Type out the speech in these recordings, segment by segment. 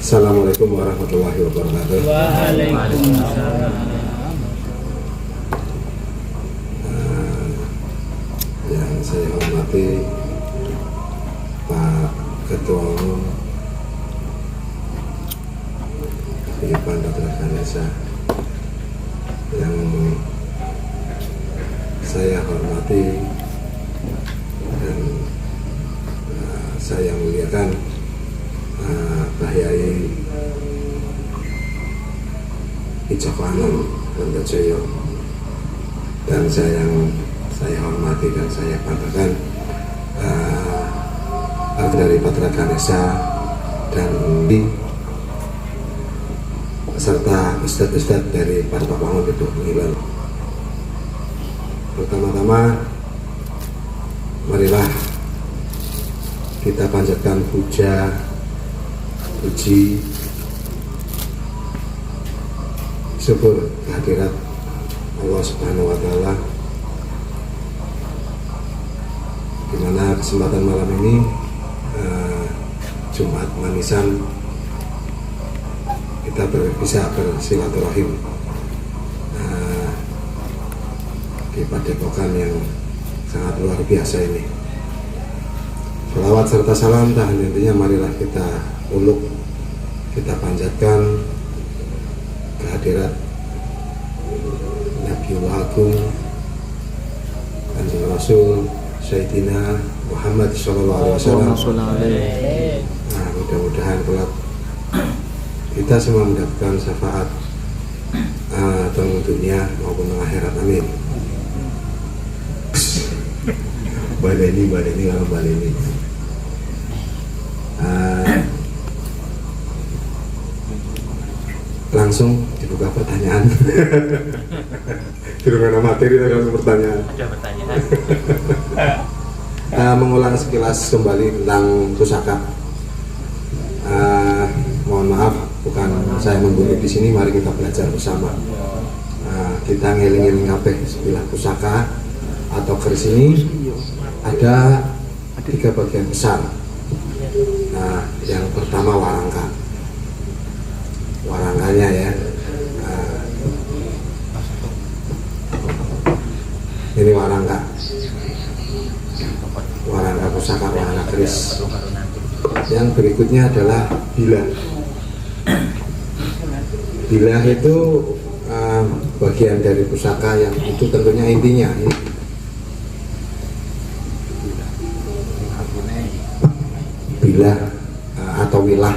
Assalamualaikum warahmatullahi wabarakatuh. Waalaikumsalam. Yang saya hormati Pak Ketua Umum Paguyuban Patra Ganesha, yang saya hormati dan saya muliakan Pak Yai Ijoko Anom Pondojoyo, dan saya hormati dan saya banggakan dari Patra Ganesha dan serta ustadz-ustadz dari Partai Pangan Gedung Pengilan. Pertama-tama, marilah kita panjatkan puji syukur kehadirat Allah Subhanahu wa Ta'ala, di mana kesempatan malam ini Jumat Manisan kita bisa bersilaturahim di padepokan yang sangat luar biasa ini. Sholawat serta salam tak hentinya marilah kita uluk, kita panjatkan kehadirat Nabiullah Agung Kanjeng Rasul Sayyidina Muhammad Sallallahu Alaihi Wasallam. Nah, mudah-mudahan kelak kita semua mendapatkan syafaat dalam dunia maupun akhirat, amin. Baleni kalau baleni. Langsung dibuka pertanyaan. Dengan materi langsung pertanyaan. Ada pertanyaan. Mengulang sekilas kembali tentang pusaka. Mohon maaf, bukan saya menggurui di sini. Mari kita belajar bersama. Kita ngeling-ngeling kabeh sebilah pusaka atau keris ini ada 3 bagian besar. Nah, yang pertama warangka. Warangkanya ya. Ini warangka. Warangka pusaka, warangka keris. Yang berikutnya adalah bilah. Bilah itu bagian dari pusaka yang itu tentunya intinya ini. Bilah atau wilah,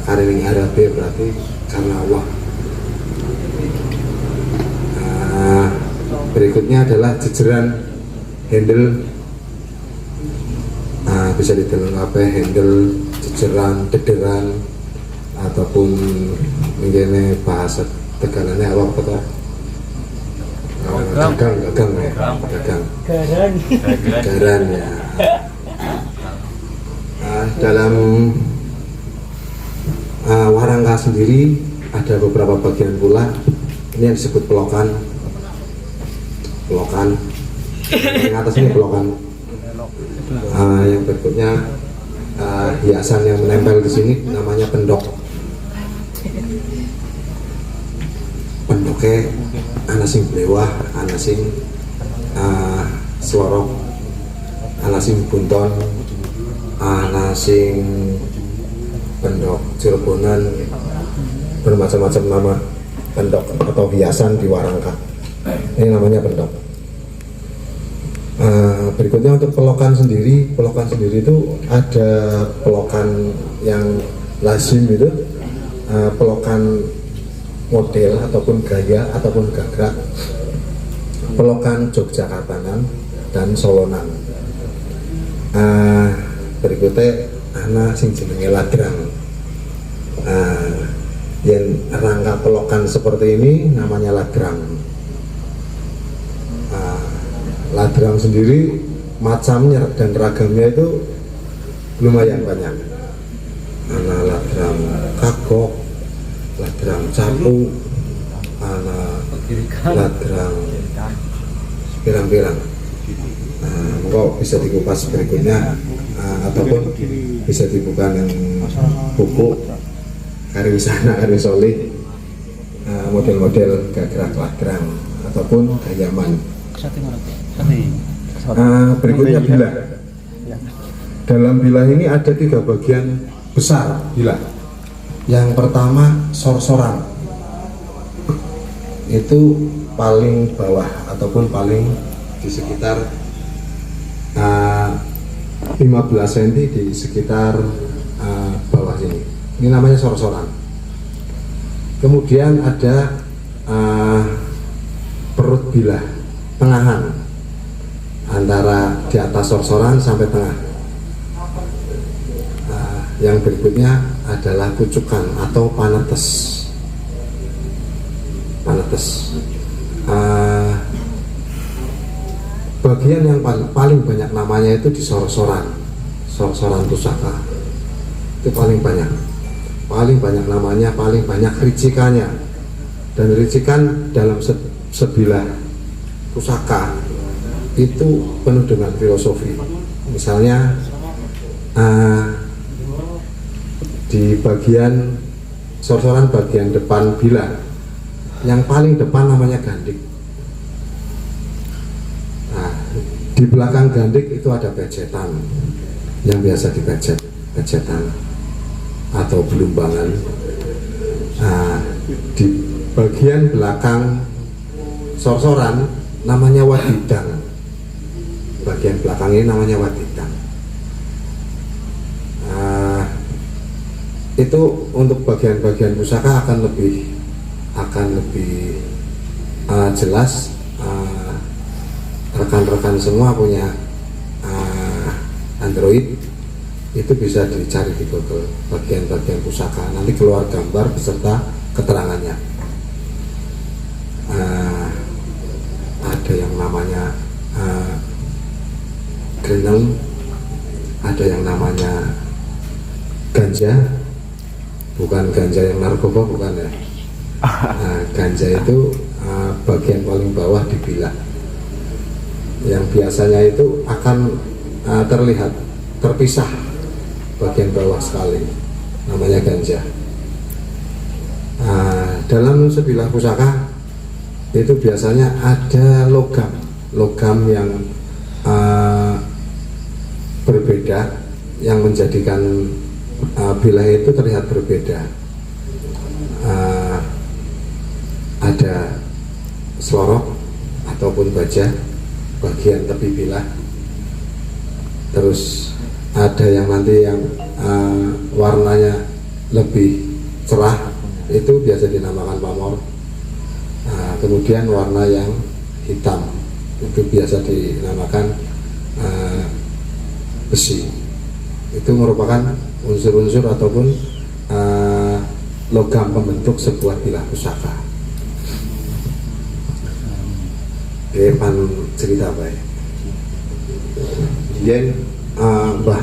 kariling harabe berarti karena Allah. Berikutnya adalah jejeran handle. Bisa dilengkapi handle, jejeran, dederan, ataupun mengenai bahasa teganannya apa kata? Garan ya. Dalam warangka sendiri ada beberapa bagian pula. Ini yang disebut pelokan. Yang atas ini pelokan. Yang berikutnya hiasan yang menempel di sini namanya pendok. Pendoknya ana sing blewah, ana sing slorok, ana sing bunton, ana sing pendok Cirebonan, bermacam-macam nama pendok atau hiasan di warangka. Ini namanya pendok. Berikutnya untuk pelokan sendiri itu ada pelokan yang lazim itu, pelokan model ataupun gaya ataupun gagrak, pelokan Yogyakartanan dan Solonan. Berikutnya ana sing jenenge ladrang. Yang rangka pelokan seperti ini namanya ladrang. Ladrang sendiri macamnya dan ragamnya itu lumayan banyak. Ana ladrang kagok, ladrang capu, ana ladrang pirang-pirang. Kok bisa dikupas berikutnya ataupun bisa dibuka yang buku Kariwisana Karisolih, model-model gagrag lagrang ataupun gayaman. Berikutnya bila. Dalam bilah ini ada 3 bagian besar bilah. Yang pertama sorsoran, itu paling bawah ataupun paling di sekitar 15 cm di sekitar bawah sini. Ini namanya sorsoran. Kemudian ada perut bilah, tengahan antara di atas sorsoran sampai tengah. Yang berikutnya adalah kucukan atau panetes. Bagian yang paling banyak namanya itu di sorsoran pusaka. Itu paling banyak namanya, paling banyak ricikannya. Dan ricikan dalam sebilah pusaka itu penuh dengan filosofi. Misalnya di bagian sorsoran bagian depan bilah, yang paling depan namanya gandik. Di belakang gandik itu ada pecetan yang biasa pecetan atau belumbangan. Di bagian belakang sorsoran namanya wadidang. Bagian belakang ini namanya wadidang. Itu untuk bagian-bagian pusaka akan lebih jelas. Rekan-rekan semua punya Android, itu bisa dicari di Google bagian-bagian pusaka, nanti keluar gambar beserta keterangannya. Ada yang namanya geneng, ada yang namanya ganja, bukan ganja yang narkoba, bukan ya. Ganja itu bagian paling bawah di bilah, yang biasanya itu akan terlihat terpisah bagian bawah sekali, namanya ganja. Dalam sebilah pusaka itu biasanya ada logam yang berbeda, yang menjadikan bilah itu terlihat berbeda. Ada selorok ataupun baja bagian tepi bilah, terus ada yang nanti yang warnanya lebih cerah, itu biasa dinamakan pamor. Kemudian warna yang hitam itu biasa dinamakan besi. Itu merupakan unsur-unsur ataupun logam pembentuk sebuah bilah pusaka. Pan cerita baik. Yen Mbah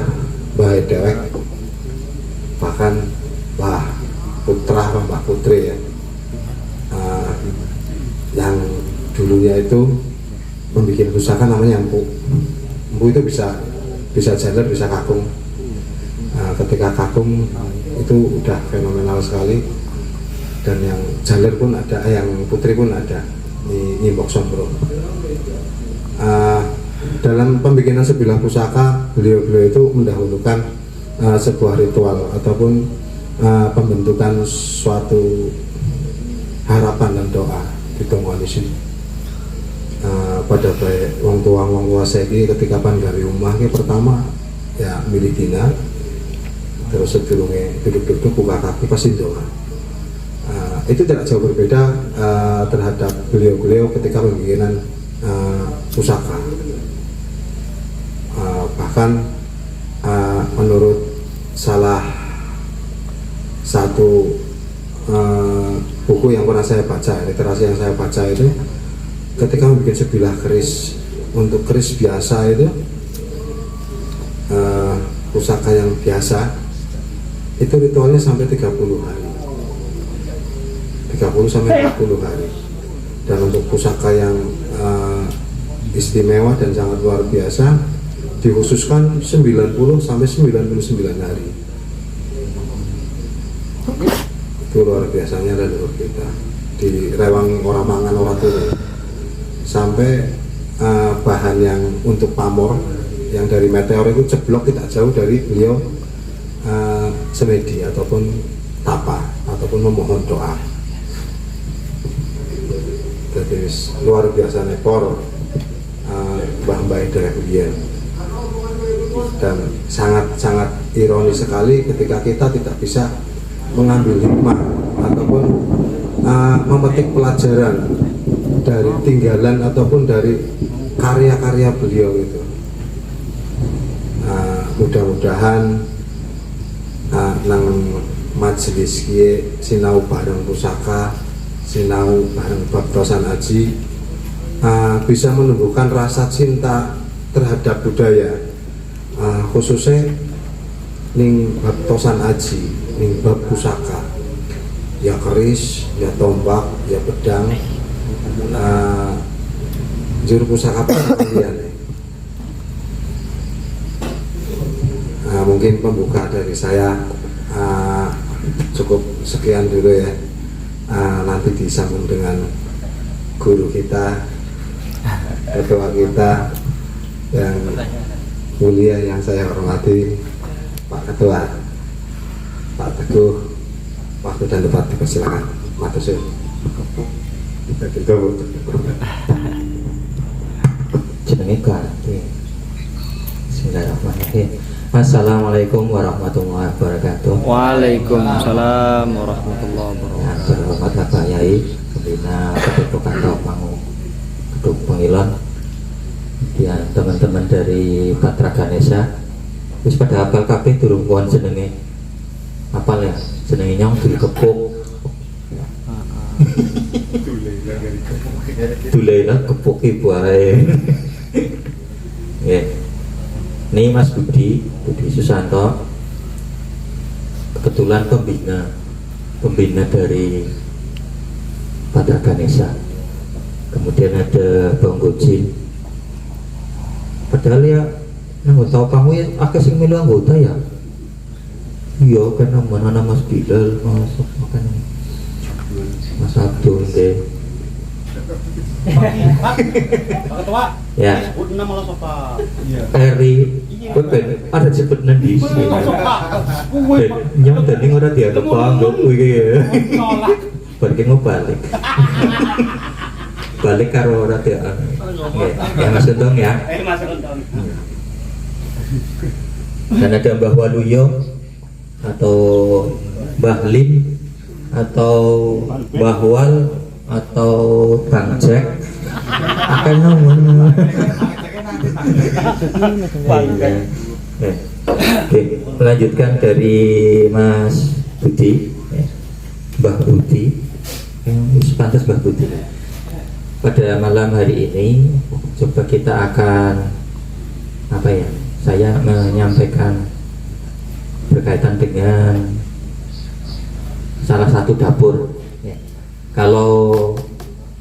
dewek, bahkan Mbah Putra, Mbah Putri ya, yang dulunya itu membuat pusaka namanya empu. Empu itu bisa jaler, bisa kakung. Ketika kakung itu udah fenomenal sekali, dan yang jaler pun ada, yang putri pun ada, nyimbok sombro. Dalam pembikinan sebilah pusaka, beliau itu mendahulukan sebuah ritual ataupun pembentukan suatu harapan dan doa di tonggon isin. Pada baik wong tua saiki ketika panggari rumah ini pertama ya milih dina, terus sedurunge duduk-duduk buka kaki pasti doa. Itu tidak jauh berbeda terhadap beliau ketika pembikinan pusaka. Bahkan menurut salah satu buku yang pernah saya baca, literasi yang saya baca itu, ketika membuat sebilah keris, untuk keris biasa itu pusaka yang biasa itu ritualnya sampai 30 hari, 30 sampai 40 hari. Dan untuk pusaka yang istimewa dan sangat luar biasa dikhususkan 90 sampai 99 hari. itu luar biasanya leluhur kita di rewang orang mangan orang turu sampai bahan yang untuk pamor yang dari meteor itu ceblok tidak jauh dari beliau semedi ataupun tapa ataupun memohon doa. Jadi luar biasa nepor mbah-mbah dari beliau, dan sangat-sangat ironis sekali ketika kita tidak bisa mengambil hikmah ataupun memetik pelajaran dari tinggalan ataupun dari karya-karya beliau itu. Mudah-mudahan nang majelis kiye sinau bareng pusaka, sinau bareng baptosan aji, bisa menumbuhkan rasa cinta terhadap budaya, khususnya ning baptosan aji, ning bab pusaka, ya keris, ya tombak, ya pedang, juru pusaka kalian. Mungkin pembuka dari saya cukup sekian dulu ya. Nanti disambung dengan guru kita, ketua kita yang mulia yang saya hormati, Pak Ketua, Pak Teguh. Waktu dan tempat dipersilakan. Matur suwun. Jenenge ganti. Bismillahirrahmanirrahim. Assalamualaikum warahmatullahi wabarakatuh. Waalaikumsalam warahmatullahi wabarakatuh. Terhormat Bapak Yai Pembina Kedudukan Taupangu Keduk Pengilon, dan teman-teman dari Patra Ganesha. Wis pada hafal kabeh durung kuwon jenenge. Hafal ya? Jenenge nyong dul kepuk. Dulela kepuk ibu ae. Nggih. Ini Mas Budi Susanto, kebetulan pembina dari Patra Ganesha. Kemudian ada Bang Gojin. Padahal ya anggota kamu ya akeh sing milu anggota ya. Iya kan nama Mas Bilal, Mas Abdul deh. Pak Ketua, Ya. sebut nama lo sopa. Eri, ada sebut nanti. Nyong tadi ngora dia kepanggil, ya. Balik balik. Balik karo ora dia. Ya Mas Untung ya. Mas Untung. Dan ada Mbah Waluyo atau Mbah Lim atau Mbah Wal atau Bang Jack akan ngomong. Oke, melanjutkan dari Mas Budi, Mbah Budi, pantas Mbah Budi. Pada malam hari ini, coba kita akan saya menyampaikan berkaitan dengan salah satu dapur. Kalau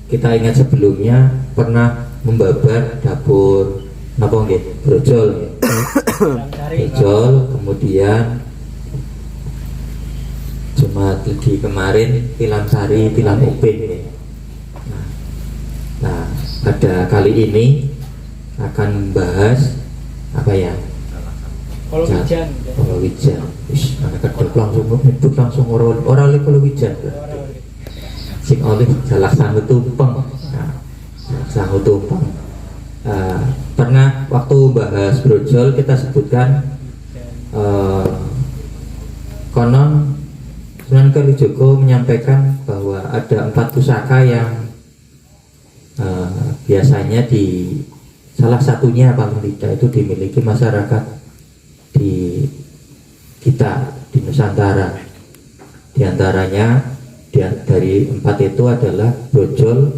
kita ingat sebelumnya pernah membabat dapur brojol, brojol, kemudian Jumat Legi kemarin tilam sari, tilam uping. Nah, pada kali ini akan membahas Kolowijan. Anak kedok langsung nyebut langsung orang Kolowijan. Sing oleh jalak sangu tumpeng. Sangu tumpeng. Pernah waktu bahas brojol kita sebutkan konon Sunan Kalijogo menyampaikan bahwa ada 4 pusaka yang biasanya di salah satunya paling tidak itu dimiliki masyarakat di kita di Nusantara. Di antaranya dari 4 itu adalah brojol,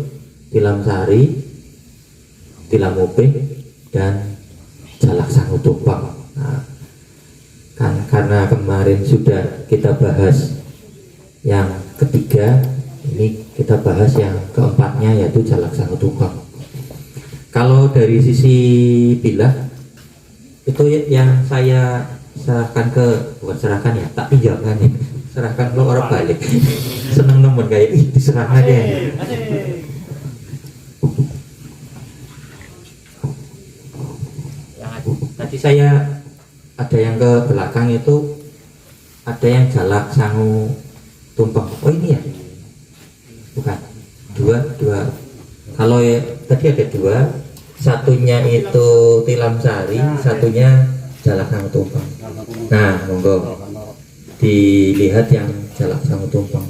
tilam sari, tilam uping, dan jalak sangu tumpeng. Nah, kan karena kemarin sudah kita bahas yang ketiga, ini kita bahas yang keempatnya yaitu jalak sangu tumpeng. Kalau dari sisi bilah itu yang saya serahkan bukan serahkan ya, tak pinjamkan ya. serahkan lo orang balik. Seneng nemen kayak ih diserahkan ya. Asik. Tadi saya ada yang ke belakang itu ada yang jalak sangu tumpeng. Oh ini ya? Bukan. Dua. Kalau tadi ada dua, satunya itu tilam sari, satunya jalak sangu tumpeng. Nah, monggo dilihat yang jalak sangu tumpeng.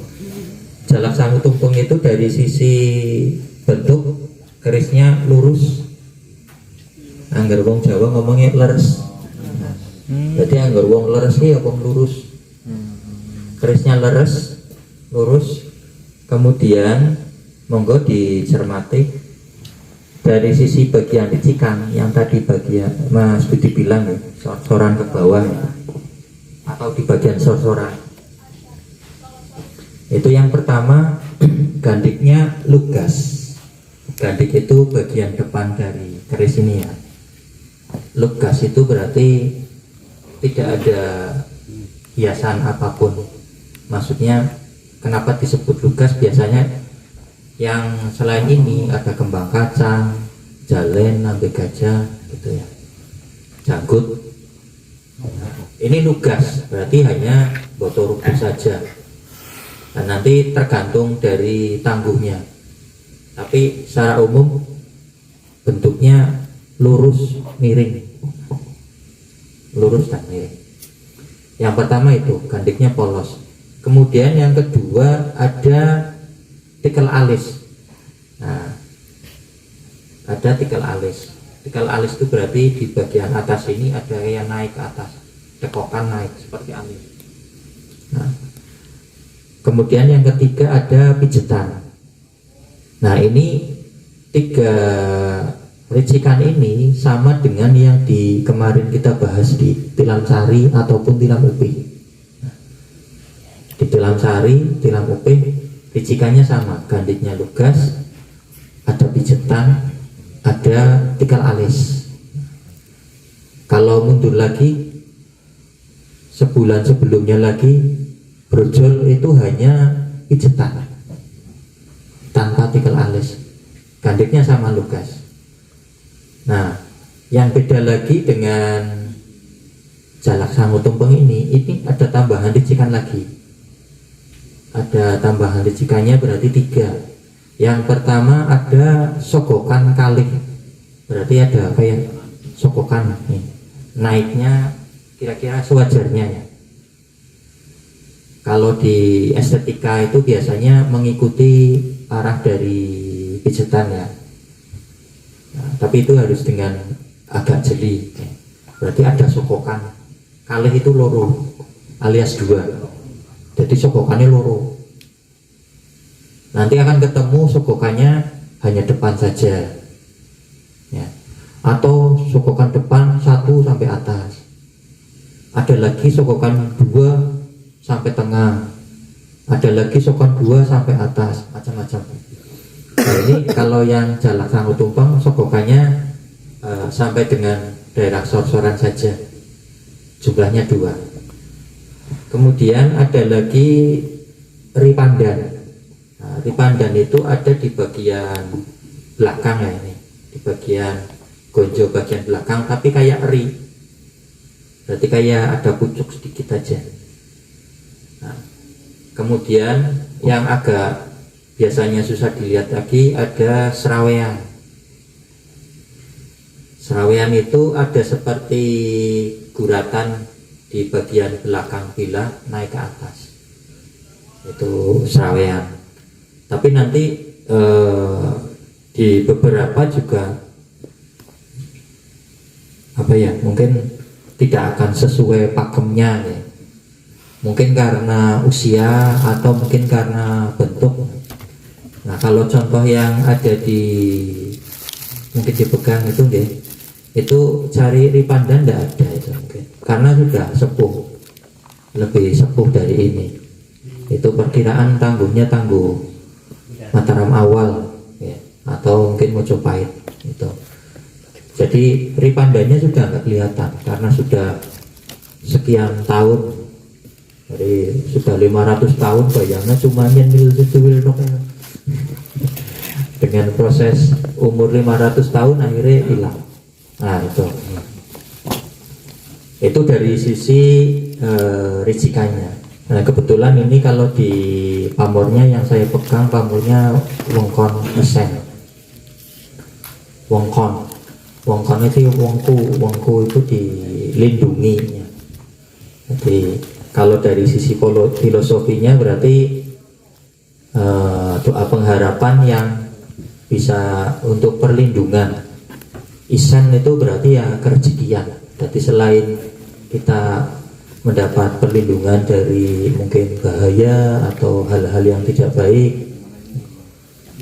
Jalak sangu tumpeng itu dari sisi bentuk kerisnya lurus. Angger wong Jawa ngomongnya leres. Jadi angger wong leres ya wong lurus. Kerisnya leres, lurus. Kemudian monggo dicermati dari sisi bagian licikan yang tadi bagian Mas Budi bilang ya, sorsoran ke bawah ya, atau di bagian sorsoran. Itu yang pertama gandiknya lugas. Gandik itu bagian depan dari keris ini ya. Lugas itu berarti tidak ada hiasan apapun. Maksudnya kenapa disebut lugas? Biasanya yang selain ini ada kembang kacang, jalen, lambe gajah gitu ya, janggut. Ini lugas berarti hanya botol rubuh saja. Dan nanti tergantung dari tangguhnya. Tapi secara umum bentuknya lurus miring, lurus dan miring. Yang pertama itu gandiknya polos. Kemudian yang kedua ada tikel alis. Nah, ada tikel alis. Tikel alis itu berarti di bagian atas ini ada yang naik ke atas, tekokan naik seperti alis. Nah, kemudian yang ketiga ada pijetan. Nah, ini tiga ricikan ini sama dengan yang di kemarin kita bahas di tilam sari ataupun tilam upih. Di tilam sari, tilam upih ricikannya sama, gandiknya lugas, ada pijetan, ada tikal alis. Kalau mundur lagi sebulan sebelumnya lagi brojol itu hanya pijetan tanpa tikal alis, gandiknya sama lugas. Nah, yang beda lagi dengan jalak sangu tumpeng ini ada tambahan ricikan lagi. Ada tambahan ricikannya berarti 3. Yang pertama ada sogokan kalih, berarti ada kayak sogokan nih. Naiknya kira-kira sewajarnya ya. Kalau di estetika itu biasanya mengikuti arah dari pijetan ya. Nah, tapi itu harus dengan agak jeli. Berarti ada sokokan. Kalih itu loro alias 2. Jadi sokokannya loro. Nanti akan ketemu sokokannya hanya depan saja. Ya. Atau sokokan depan 1 sampai atas. Ada lagi sokokan 2 sampai tengah. Ada lagi sokokan 2 sampai atas, macam-macam. Nah, ini kalau yang jalak sangu tumpeng sokokannya sampai dengan daerah sorsoran saja, jumlahnya 2. Kemudian ada lagi ripandan. Nah, ripandan itu ada di bagian belakang ya, ini di bagian gonjo bagian belakang, tapi kayak ri, berarti kayak ada pucuk sedikit aja. Nah, kemudian yang agak biasanya susah dilihat lagi ada serawean. Serawean itu ada seperti guratan di bagian belakang bila naik ke atas. Itu serawean. Tapi nanti di beberapa juga apa ya, mungkin tidak akan sesuai pakemnya ya. Mungkin karena usia atau mungkin karena bentuk. Nah, kalau contoh yang ada di mungkin dipegang itu deh, itu cari ripandan tidak ada itu mungkin, karena sudah sepuh, lebih sepuh dari ini. Itu perkiraan tangguhnya tangguh Mataram awal ya, atau mungkin Mojopahit itu. Jadi ripandannya sudah nggak kelihatan karena sudah sekian tahun Jadi sudah 500 tahun bayangnya cuma nyenil secuil dok. Dengan proses umur 500 tahun akhirnya hilang. Nah itu dari sisi risikannya. Nah kebetulan ini kalau di pamornya yang saya pegang pamornya Wongkon Esen. Wongkon itu wongku itu dilindungi. Jadi kalau dari sisi filosofinya berarti doa pengharapan yang bisa untuk perlindungan. Isen itu berarti ya kerejekian. Jadi selain kita mendapat perlindungan dari mungkin bahaya atau hal-hal yang tidak baik,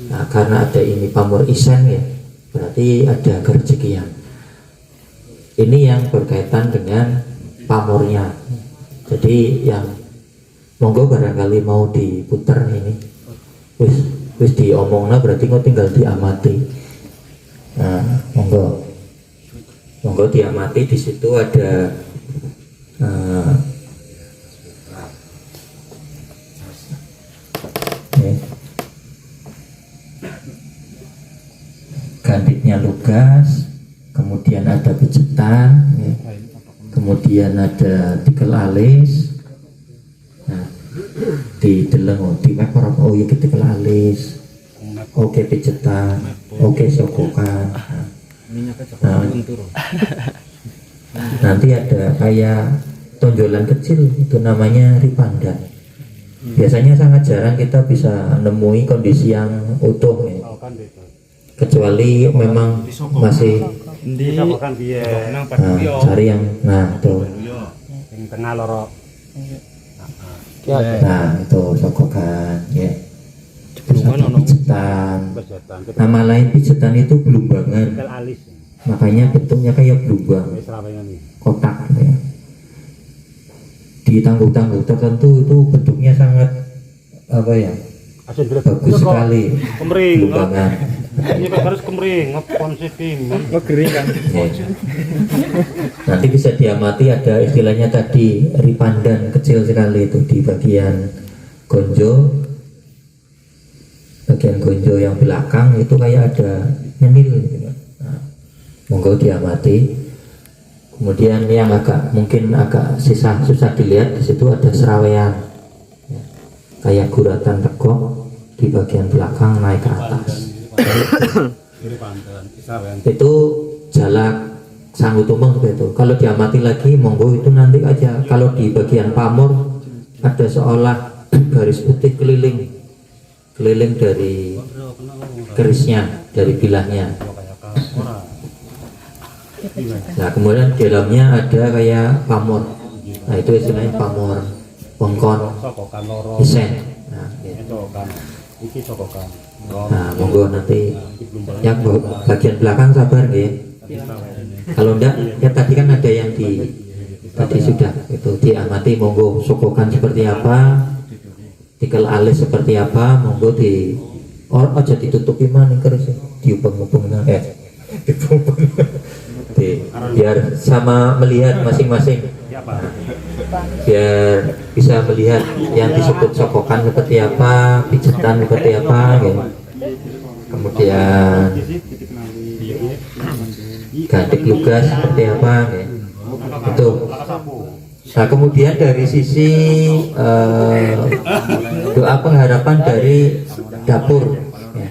nah, karena ada ini pamor isen ya, berarti ada kerejekian. Ini yang berkaitan dengan pamornya. Jadi yang monggo barangkali mau diputer ini, wis diomongna berarti kok tinggal diamati. Nah, monggo diamati. Di situ ada gandiknya lugas, kemudian ada pijetan, kemudian ada tikel alis. Nah, di deleng di mekor oh iya tikel alis, oke pijetan, oke sokokan. Nah, nanti ada kayak tonjolan kecil itu namanya ripandan. Biasanya sangat jarang kita bisa nemui kondisi yang utuh ya. Kecuali memang masih cari yang tuh tengah lorok. nah itu sokokan ya. Terus ada pijetan. Nama lain pijetan itu belumbangan, makanya bentuknya kayak belumbang kotak gitu ya. Di tangguh-tangguh tertentu itu bentuknya sangat apa ya, bagus sekali belumbangan. Ini harus kemring, ngekering kan. Nanti bisa diamati ada istilahnya tadi ripandan kecil sekali itu di bagian gonjo yang belakang itu kayak ada nyemil gitu. Nah, monggo diamati. Kemudian yang mungkin agak susah dilihat, di situ ada serawean ya, kayak guratan tegok di bagian belakang naik ke atas. Itu jalak sanggu tumeng itu. Kalau diamati lagi monggo itu nanti aja. Kalau di bagian pamor ada seolah garis putih keliling dari kerisnya, dari bilahnya. Nah kemudian di dalamnya ada kayak pamor. Nah itu istilahnya pamor Wongkon isen. Nah, gitu. Nah monggo nanti yang bagian belakang sabar ya. Kalau enggak ya tadi kan ada yang tadi sudah itu diamati. Monggo sokokan seperti apa, tikel alis seperti apa, monggo aja ditutupi mana keris diubeng-ubeng biar sama melihat masing-masing. Nah, biar bisa melihat yang disebut sokokan seperti apa, pijetan seperti apa gitu. Kemudian gantik lugas seperti apa gitu. Itu. Nah kemudian dari sisi doa pengharapan dari dapur ya.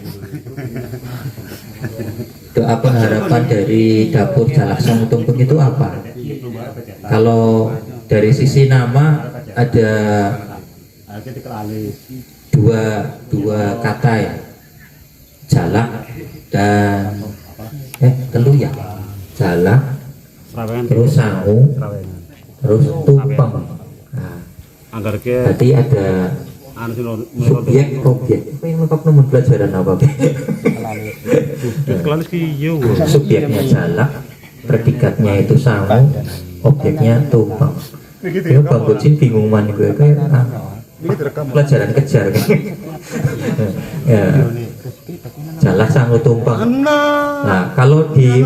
Doa pengharapan dari dapur Jalaksong Tumpeng itu apa? Kalau dari sisi nama ada dua kata ya, jalak dan telu ya, jalak terus sangu terus tumpeng. Nah, berarti ada subjek objek. Apa yang lengkap nomor pelajaran apa? Subjeknya jalak, predikatnya itu sangu, objeknya tumpeng. Ya Bang Bocin bingung man gue kayak pelajaran kejar kan. Ya. jalak sangu tumpeng. Nah, kalau di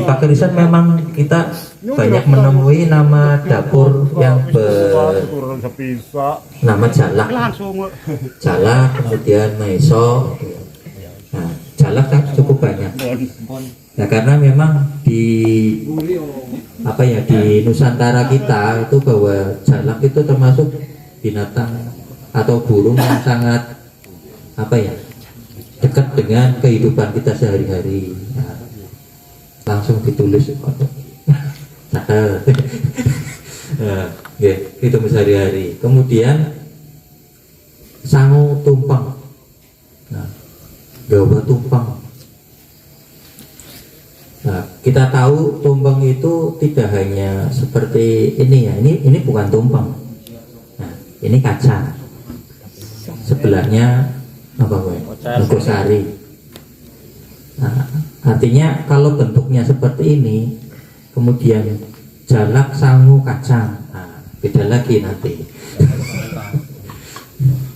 Pakerisan memang kita banyak menemui nama dapur yang bernama jalak, kemudian maiso. Nah, jalak kan cukup banyak. Nah, karena memang di Nusantara kita itu bahwa jalak itu termasuk binatang atau burung yang sangat dekat dengan kehidupan kita sehari-hari. Nah, langsung ditulis itu sehari-hari. Kemudian sangu tumpeng. Nah, gawa tumpeng. Nah, kita tahu tumpeng itu tidak hanya seperti ini ya. Ini bukan tumpeng. Nah, ini kaca. Sebelahnya Nogosari. Nah, artinya kalau bentuknya seperti ini, kemudian jalak sangu kacang, nah, beda lagi nanti.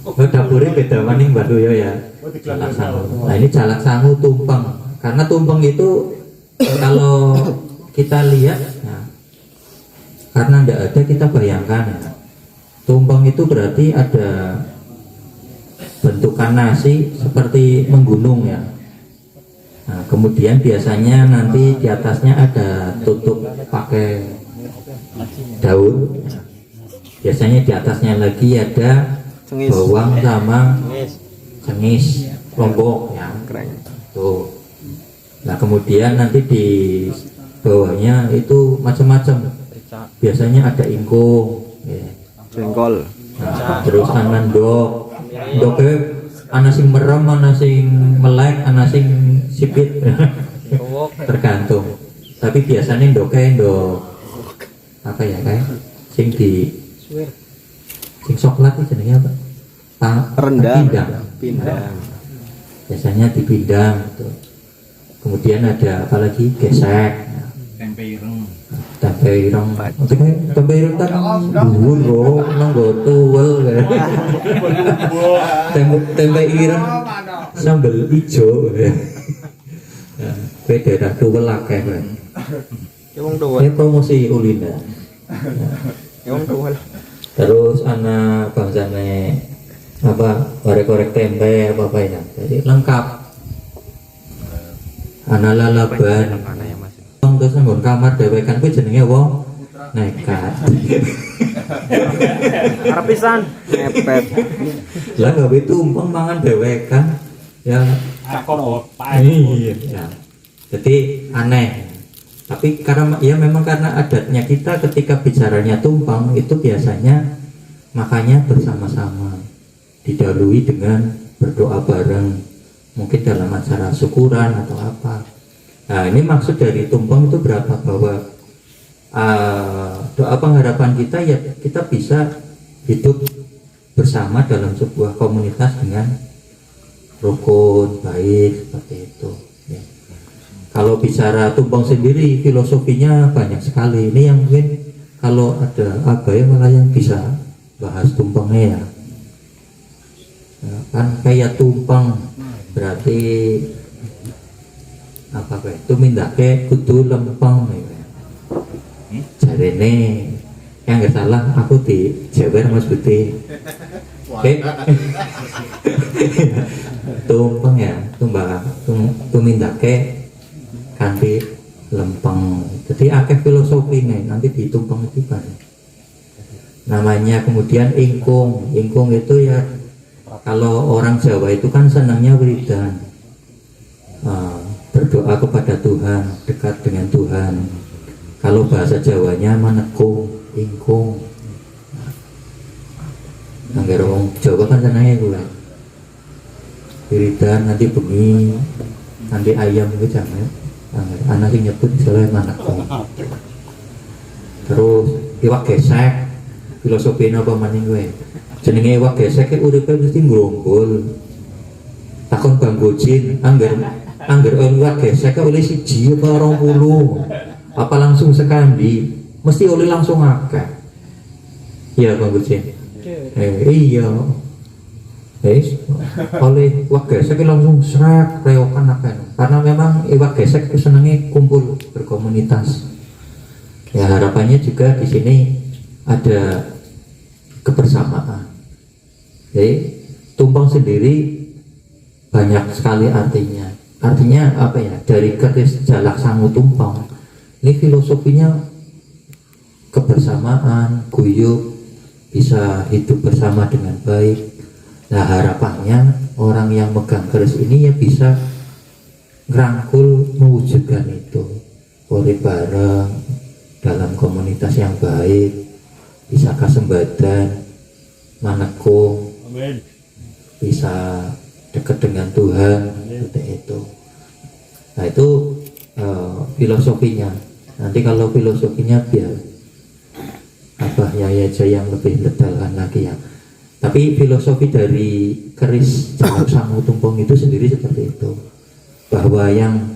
Dapurnya beda maning Mbak Doyo ya. Jalak sangu. Nah, ini jalak sangu tumpeng. Karena tumpeng itu kalau kita lihat, nah, karena tidak ada kita bayangkan ya. Tumpeng itu berarti ada bentukan nasi seperti menggunung ya. Nah, kemudian biasanya nanti di atasnya ada tutup pakai daun. Biasanya di atasnya lagi ada bawang sama cengis, lombok ya. Tuh. Nah, kemudian nanti di bawahnya itu macam-macam. Biasanya ada ingkung, ya. Jengkol. Nah, terus kanan dok ana sing merem, ana sing melek, ana sing sipit. Tergantung. Tapi biasanya ndok kayak sing coklat itu jenenge apa? Rendang. Pindang. Biasanya dipindang gitu. Kemudian ada apa lagi? Gesek. Tempe ireng. Tempe ireng kan dhuwur lho, nang nggo tuwel. Tempe ireng sambel ijo. Kowe daerah tuwel akeh kowe. Ya wong tuwel. Promosi Ulinda. Ya wong tuwel. Terus anak bangsane korek tempe apa ini. Jadi lengkap. Anak lalaban. Terus nggon kamar dewekan kuwi jenenge wong nekat. Arep pisan ngepet. Lah gawe tumpeng mangan dewekan ya Cakep, iya. Jadi aneh. Tapi karena ya memang karena adatnya kita ketika bicaranya tumpeng itu biasanya makanya bersama-sama, didahului dengan berdoa bareng, mungkin dalam acara syukuran atau apa. Nah, ini maksud dari tumpeng itu berapa, bahwa doa pengharapan kita ya kita bisa hidup bersama dalam sebuah komunitas dengan rukun, baik, seperti itu ya. Kalau bicara tumpeng sendiri filosofinya banyak sekali. Ini yang mungkin kalau ada ya malah yang bisa bahas tumpengnya ya. Nah, kan kayak tumpeng berarti apa itu mindake kudu lempeng ya. Jarene yang nggak salah aku di Jawa Mas Budi. Oke. Tumpeng ya, tumindake kanthi lempeng. Jadi akeh filosofi nih nanti di tumpeng itu kan. Namanya kemudian ingkung. Ingkung itu ya kalau orang Jawa itu kan senangnya wiridan. Berdoa kepada Tuhan, dekat dengan Tuhan. Kalau bahasa Jawanya menekung, ingkung. Angger wong Jawa kan senangnya gue. Wiridan nanti bengi, nanti ayam itu jangan. Anak sing nyebut misalnya menekung. Terus iwak gesek, filosofi apa maning gue? Jenenge iwak gesek uripe mesti ngronggol. Takon Bang Gojin, angger iwak gesek oleh siji apa 20. Apa langsung sekandi? Mesti oleh langsung akeh. Iya Bang Gojin. Iya. oleh iwak gesek langsung srek reokan apa karena memang iwak gesek itu senangnya kumpul berkomunitas. Ya harapannya juga di sini ada kebersamaan. Jadi tumpeng sendiri banyak sekali artinya. Artinya apa ya? Dari keris jalak sangu tumpeng ini filosofinya kebersamaan, guyub, bisa hidup bersama dengan baik. Nah harapannya orang yang megang keris ini ya bisa ngerangkul mewujudkan itu, urip bareng dalam komunitas yang baik, bisa kasembadan, manekung, bisa dekat dengan Tuhan, seperti itu. Nah itu filosofinya. Nanti kalau filosofinya biar apa ya aja yang lebih detailkan lagi ya. Tapi filosofi dari keris jalak sangu tumpeng itu sendiri seperti itu, bahwa yang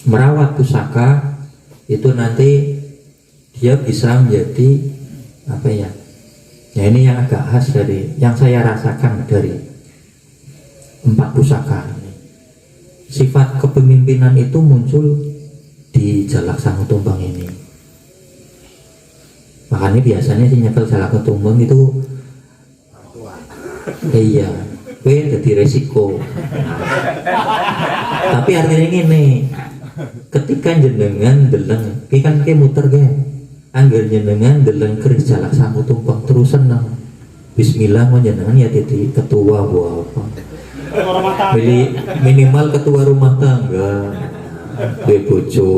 merawat pusaka itu nanti dia bisa menjadi apa ya? Ya ini yang agak khas dari yang saya rasakan dari 4 pusaka ini. Sifat kepemimpinan itu muncul di jalak sangu tumpeng ini. Makanya biasanya si nyekel jalak tumpeng itu iya, jadi resiko. Tapi artinya ini, ketika jenengan deleng, kan ke muter ke, anggar jenengan deleng keris jalak sangu tumpeng terus seneng. Bismillah mau jenengan ya jadi ketua apa? Minimal ketua rumah tangga, bojo.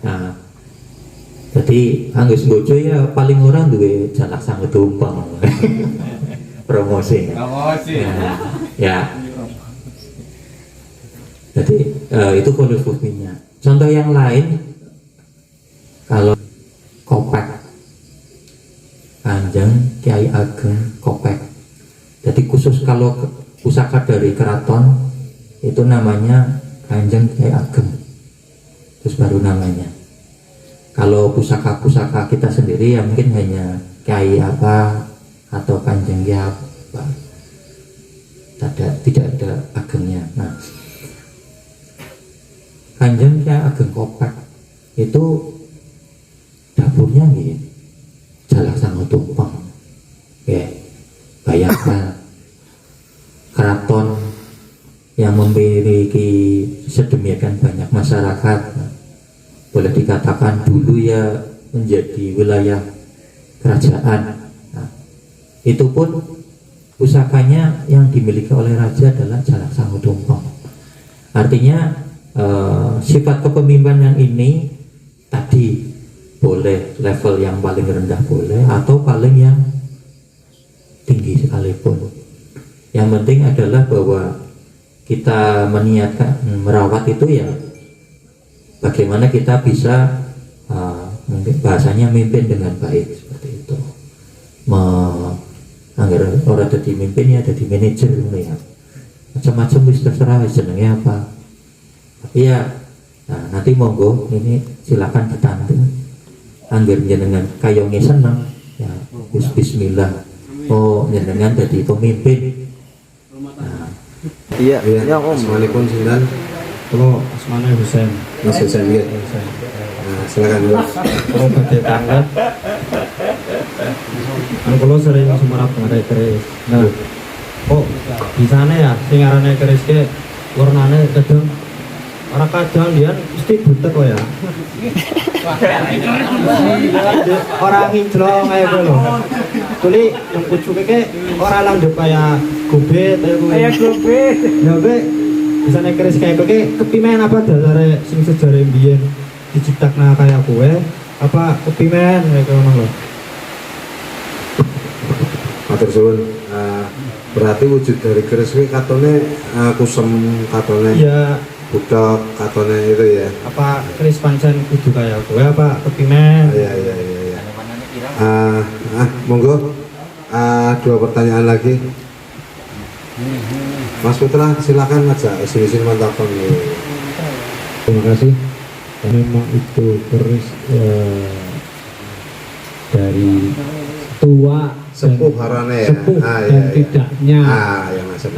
Nah, jadi anggus bojo ya paling orang duwe jalak sangu tumpeng. Promosi. Ya. Jadi itu filosofinya. Contoh yang lain, kalau kopek, Kanjeng Kiai Ageng kopek. Jadi khusus kalau pusaka dari keraton itu namanya Kanjeng Kiai Ageng. Terus baru namanya. Kalau pusaka-pusaka kita sendiri ya mungkin hanya Kiai apa atau Kanjeng Kiai apa. Tidak ada agengnya. Nah, Kanjeng Kiai Ageng kopek itu dapurnya gitu jalak sangu tumpeng. Ya, bayangkan keraton yang memiliki sedemikian banyak masyarakat, boleh dikatakan dulu ya menjadi wilayah kerajaan. Nah, itu pun pusakanya yang dimiliki oleh raja adalah jalak sangu tumpeng. Artinya sifat kepemimpinan ini tadi boleh level yang paling rendah boleh atau paling yang tinggi sekalipun. Yang penting adalah bahwa kita meniatkan merawat itu ya bagaimana kita bisa bahasanya mimpin dengan baik seperti itu. Agar orang jadi mimpin ya jadi manajer ya. Macam-macam bisa terserah jenengnya apa. Tapi ya nah, nanti monggo ini silakan ditantang. Angger jenengan kayonge seneng ya bismillah. Oh jenengan jadi pemimpin. Nah, Iya, ya, ya Om. Assalamualaikum Sindan. Kalau Asmane Husain. Mas Husain ya. Nah, silakan dulu. Kalau badhe tanglet. Kalau sering sumerap ngadai keris. Nah, kok di sana ya sing arane keris ke warnane kadang ora kadang dia mesti butek kok ya. Orang nginjlong kayak gitu loh. Tuli yang pucuke ke ora landep kayak gobet kayak gobet. Ya be bisa nek keris kayak kowe kepimen apa dasare sing sejare mbiyen diciptakna kayak kowe apa kepimen kayak ngono lho. Matur suwun. Berarti wujud dari keris kuwi katone kusem katone. Iya. Budak katone itu ya. Apa keris pancen kudu kayak kowe apa kepimen? Iya. Monggo. Dua pertanyaan lagi. Mas Putra silakan aja sini mantap. Terima kasih. Memang itu keris dari tua sepuh harane ya. sepuh Ah, dan iya, iya. tidaknya. Ya masuk.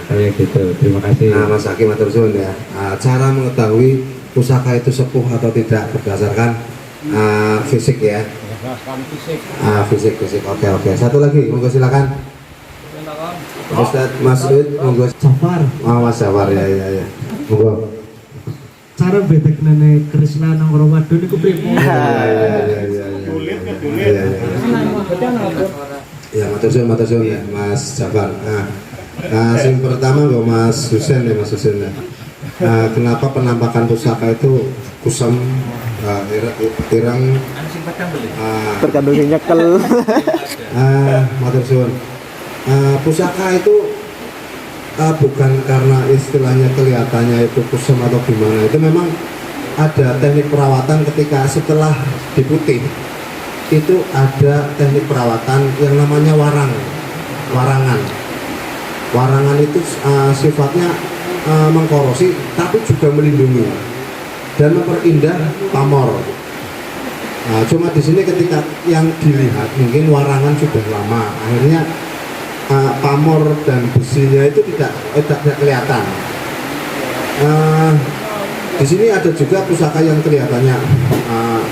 Kayak gitu. Terima kasih. Nah, Mas Hakim matur suwun ya. Cara mengetahui pusaka itu sepuh atau tidak berdasarkan fisik ya. Fisik. Oke. Satu lagi, monggo silakan. Ustaz Masud, monggo. Safar. Mas Jafar ya. Monggo. Cara bedek nenek Krisna nang Ramadan iku pripun? Iya. Ya, matur suwun ya, Mas Jafar. Yang pertama gue Mas Husen ya, Mas Husen ya. Kenapa penampakan pusaka itu kusam, irang, Terkandung nyekel. matur suwun. Pusaka itu bukan karena istilahnya kelihatannya itu kusam atau gimana, itu memang ada teknik perawatan ketika setelah diputih itu ada teknik perawatan yang namanya warangan itu sifatnya mengkorosi tapi juga melindungi dan memperindah pamor. Cuma di sini ketika yang dilihat mungkin warangan sudah lama, akhirnya pamor dan besinya itu tidak kelihatan. Di sini ada juga pusaka yang kelihatannya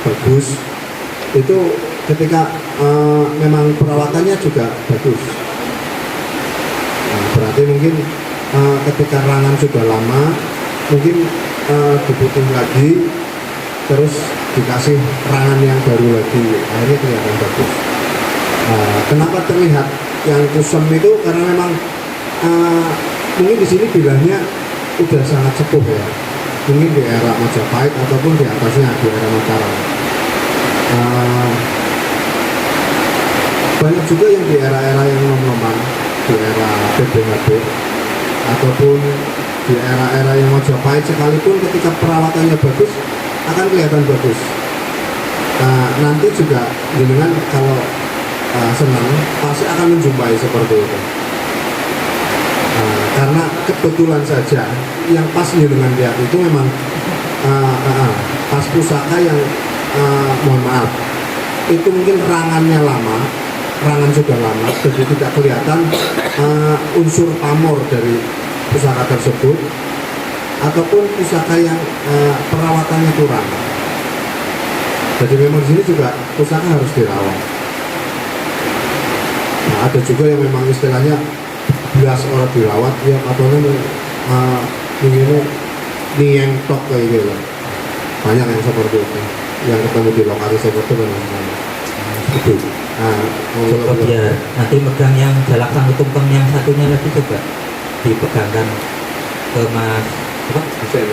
bagus, itu ketika memang perawatannya juga bagus. Berarti mungkin ketika rangan sudah lama, mungkin diputih lagi, terus dikasih rangan yang baru lagi, akhirnya kelihatan bagus. Kenapa terlihat yang kusam itu? Karena memang mungkin di sini bilahnya udah sangat sepuh ya, mungkin di era Majapahit ataupun di atasnya di era Mataram. Banyak juga yang di era-era yang nom-noman, di era PBHB ataupun di era-era yang Majapahit sekalipun ketika perawatannya bagus akan kelihatan bagus. Nanti juga dengan kalau senang pasti akan menjumpai seperti itu. Karena kebetulan saja yang pas dengan lihat itu memang pas pusaka yang mohon maaf itu mungkin rangannya lama, rangan sudah lama, jadi tidak kelihatan unsur pamor dari pusaka tersebut ataupun pusaka yang perawatannya kurang. Jadi memang di sini juga pusaka harus dirawat. Ada juga yang memang istilahnya belas orang dirawat ya atau ini nieng tok kayak gitu. Banyak yang seperti itu yang ketemu di lokasi seperti itu memang itu. Coba biar nanti megang yang jalak sang tumpeng yang satunya lagi, coba dipegangkan ke Mas apa? Kusen.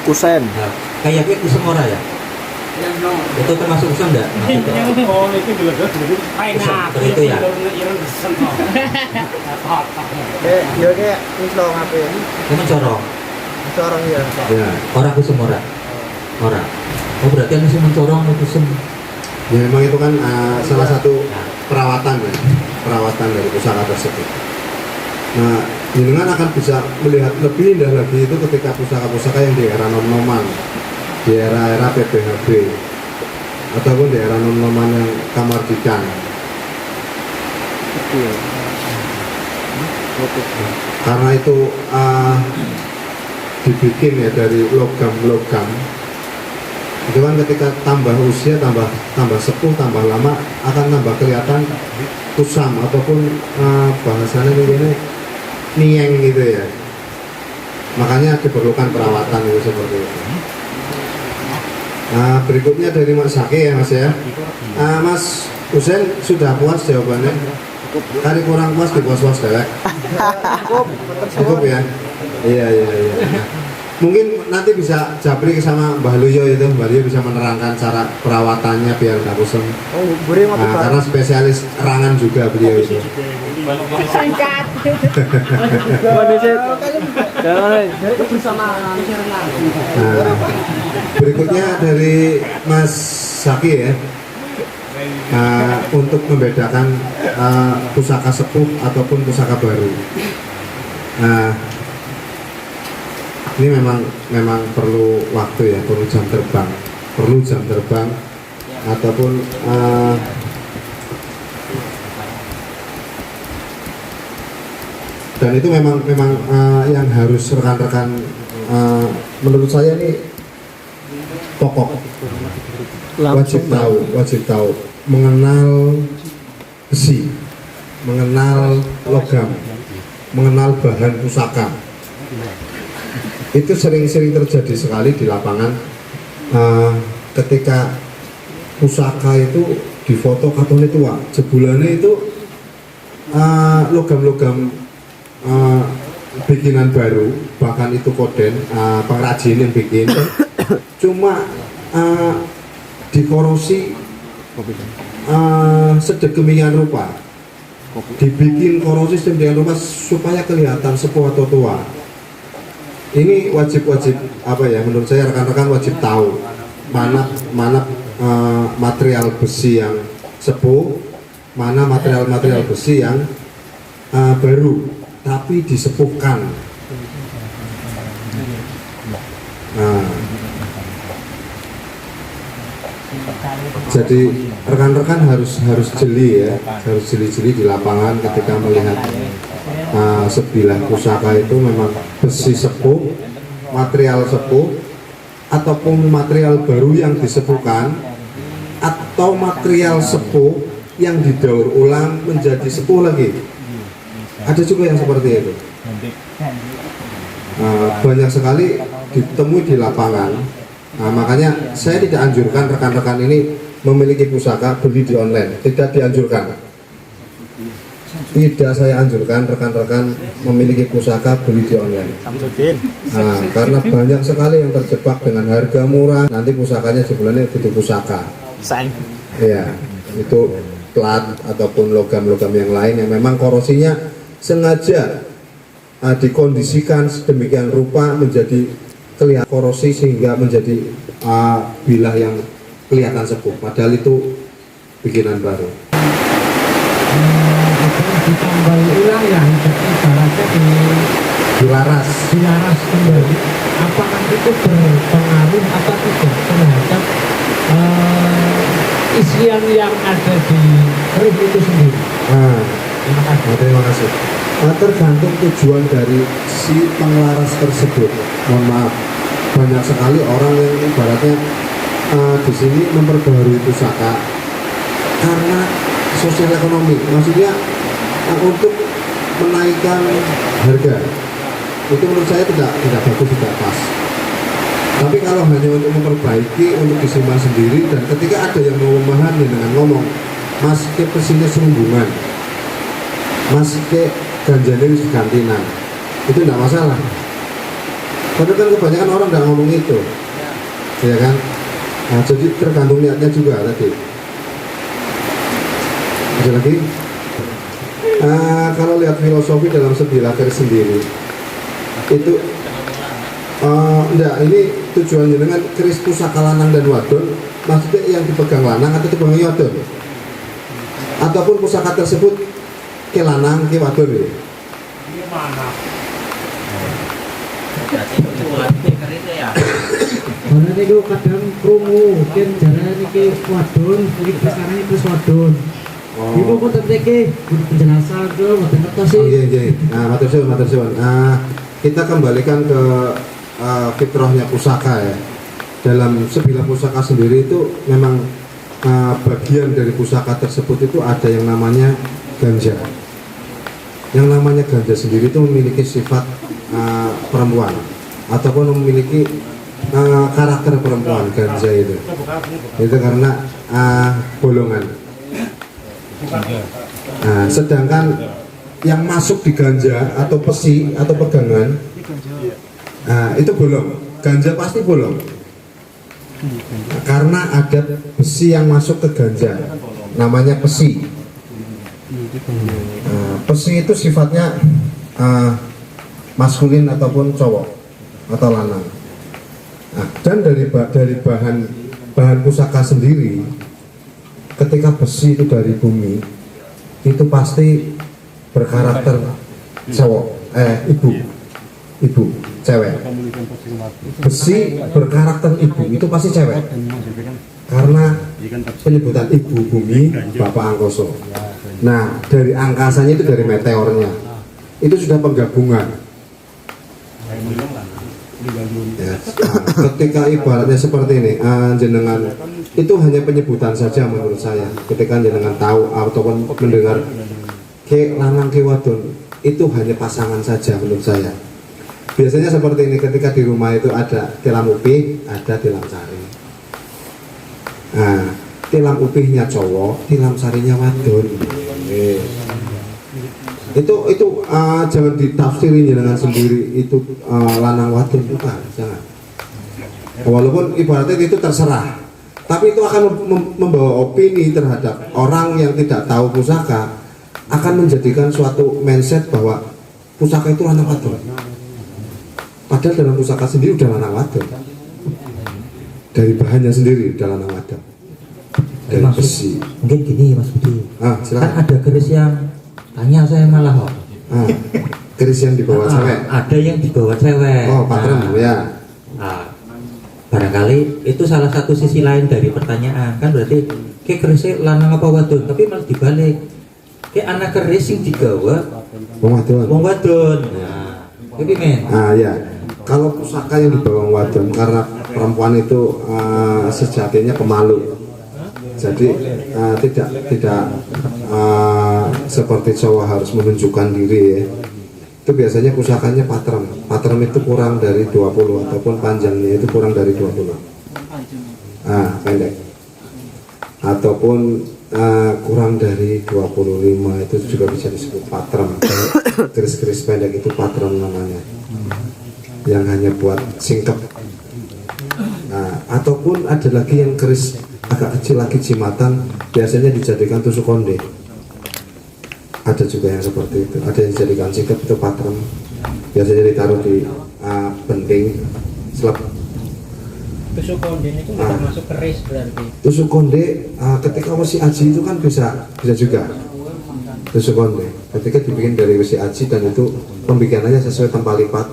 Kusen. Nah, kayaknya kusem ora ya? Itu termasuk kusem enggak? Oh, itu Kusem itu ya. Ya kayak mislo ngapain? Itu mencorong. Corong ya. Ya, Ora kusem ora. Ora. Oh berarti yang mencorong itu kusem. ya memang itu kan salah satu perawatan ya, perawatan dari pusaka tersebut. Nah, jenengan akan bisa melihat lebih indah lagi itu ketika pusaka-pusaka yang di era nom-noman, di era-era PBHB ataupun di era nom-noman yang kamardikan. Karena itu dibikin ya dari logam-logam. Itu kan ketika tambah usia, tambah sepuh, tambah lama akan tambah kelihatan kusam ataupun bahasanya ini nieng gitu ya. Makanya diperlukan perawatan itu seperti itu. Berikutnya dari Mas Zaki ya Mas ya. Mas Husen sudah puas jawabannya? Kali kurang puas di puas-puas dewek. Cukup ya. Iya. Mungkin nanti bisa japri sama Mbah Luyo itu, Mbah Luyo bisa menerangkan cara perawatannya biar nggak kusem. Karena spesialis rangan juga beliau itu. Singkat. Berikutnya dari Mas Zaki ya. Untuk membedakan pusaka sepuh ataupun pusaka baru. Ini memang perlu waktu ya, perlu jam terbang ataupun Dan itu memang yang harus rekan-rekan menurut saya ini pokok, wajib tahu mengenal besi, mengenal logam, mengenal bahan pusaka. Itu sering-sering terjadi sekali di lapangan ketika pusaka itu difoto katone tua, jebulannya itu logam-logam bikinan baru, bahkan itu koden pengrajin yang bikin cuma dikorosi sedemikian rupa, dibikin korosi sedemikian rupa supaya kelihatan sepuh atau tua. Ini wajib apa ya, menurut saya rekan-rekan wajib tahu mana material besi yang sepuh, mana material besi yang baru tapi disepuhkan. Jadi rekan-rekan harus jeli ya, harus jeli-jeli di lapangan ketika melihat sebilah pusaka itu memang besi sepuh, material sepuh, ataupun material baru yang disepuhkan, atau material sepuh yang didaur ulang menjadi sepuh lagi. Ada juga yang seperti itu. Banyak sekali ditemui di lapangan. Makanya saya tidak anjurkan rekan-rekan ini memiliki pusaka beli di online, tidak dianjurkan. Tidak saya anjurkan rekan-rekan memiliki pusaka beli di online. Karena banyak sekali yang terjebak dengan harga murah, nanti pusakanya sebulannya butuh pusaka. Ya, itu plat ataupun logam-logam yang lain yang memang korosinya sengaja dikondisikan sedemikian rupa menjadi kelihatan korosi sehingga menjadi bilah yang kelihatan sepuh, padahal itu bikinan baru. Ditambah ulang ya, ibaratnya Dilaras kembali. Apakah itu berpengaruh atau tidak terhadap isian yang ada di keris itu sendiri? Terima kasih. Tergantung tujuan dari si penglaras tersebut. Mohon maaf, banyak sekali orang yang ibaratnya di sini memperbaharui pusaka karena sosial ekonomi, maksudnya untuk menaikkan harga. Itu menurut saya tidak bagus, tidak pas. Tapi kalau hanya untuk memperbaiki, untuk disimpan sendiri, dan ketika ada yang mau memahami dengan ngomong, mas ke pesini serumbungan, mas ke ganjanin segantinan, itu tidak masalah. Karena kan kebanyakan orang tidak ngomong itu, ya kan? Nah, jadi tergantung niatnya juga tadi. Ada lagi? Kalau lihat filosofi dalam sebilah keris sendiri, itu enggak, ini tujuannya dengan keris pusaka lanang dan wadon, maksudnya yang dipegang lanang atau dipegang wadon, ataupun pusaka tersebut ke lanang ke wadon ya. Karena itu kadang krungu, mungkin jalan ini wadon, ini sekarang itu wadon. Ibu kok terteke penjelasan ke matematik. Iya. Nah, matur suwun. Kita kembalikan ke fitrahnya pusaka ya. Dalam sebilah pusaka sendiri itu memang bagian dari pusaka tersebut itu ada yang namanya ganja. Yang namanya ganja sendiri itu memiliki sifat perempuan ataupun memiliki karakter perempuan. Ganja itu karena bolongan. Nah, sedangkan yang masuk di ganja atau pesi atau pegangan, itu bolong. Ganja pasti bolong, karena ada besi yang masuk ke ganja, namanya pesi. Pesi itu sifatnya maskulin ataupun cowok atau lanang. Dan dari bahan pusaka sendiri, ketika besi itu dari bumi, itu pasti berkarakter cowok, ibu, cewek. Besi berkarakter ibu, itu pasti cewek. Karena penyebutan ibu bumi, bapak angkoso. Nah, dari angkasanya itu dari meteornya. itu sudah penggabungan. Ya, ketika ibaratnya seperti ini, jenengan itu hanya penyebutan saja menurut saya. Ketika jenengan tahu ataupun mendengar ke lanang ke wadon, itu hanya pasangan saja menurut saya. Biasanya seperti ini, ketika di rumah itu ada tilam upih, ada tilam sari. Nah, tilam upihnya cowok, tilam sarinya wadon. Itu jangan ditafsirin dengan sendiri itu lanang wadon, bukan, jangan. Walaupun ibaratnya itu terserah, tapi itu akan membawa opini terhadap orang yang tidak tahu pusaka, akan menjadikan suatu mindset bahwa pusaka itu lanang wadon. Padahal dalam pusaka sendiri udah lanang wadon, dari bahannya sendiri udah lanang wadon, dari besi. Mungkin gini Mas Budi, Silakan. kan ada keris yang tanya saya malah kok. Keris yang dibawa cewek. Ada yang dibawa cewek. Oh, patron ya. Barangkali itu salah satu sisi lain dari pertanyaan, kan berarti ke kerisnya lanang apa wadon, tapi malah dibalik. Ke anak keris yang digawa Wong wadon. wong wadon. Nah, tapi men. Ya. Kalau pusaka yang dibawa wadon, karena perempuan itu sejatinya pemalu. Jadi tidak seperti cowok harus menunjukkan diri ya. Itu biasanya pusakanya patrem. Patrem itu kurang dari 20 ataupun panjangnya itu kurang dari 20. Pendek. Ataupun kurang dari 25 itu juga bisa disebut patrem. Keris-keris pendek itu patrem namanya. Yang hanya buat singkep. Ataupun ada lagi yang keris agak kecil lagi jimatan, biasanya dijadikan tusuk konde. Ada juga yang seperti itu. Ada yang dijadikan singkep, itu patrem. Biasanya ditaruh di penting selap. Tusuk konde itu termasuk keris berarti. Tusuk konde ketika wesi aji itu kan bisa juga. Tusuk konde ketika dibikin dari wesi aji dan itu pembikinannya sesuai tempat lipat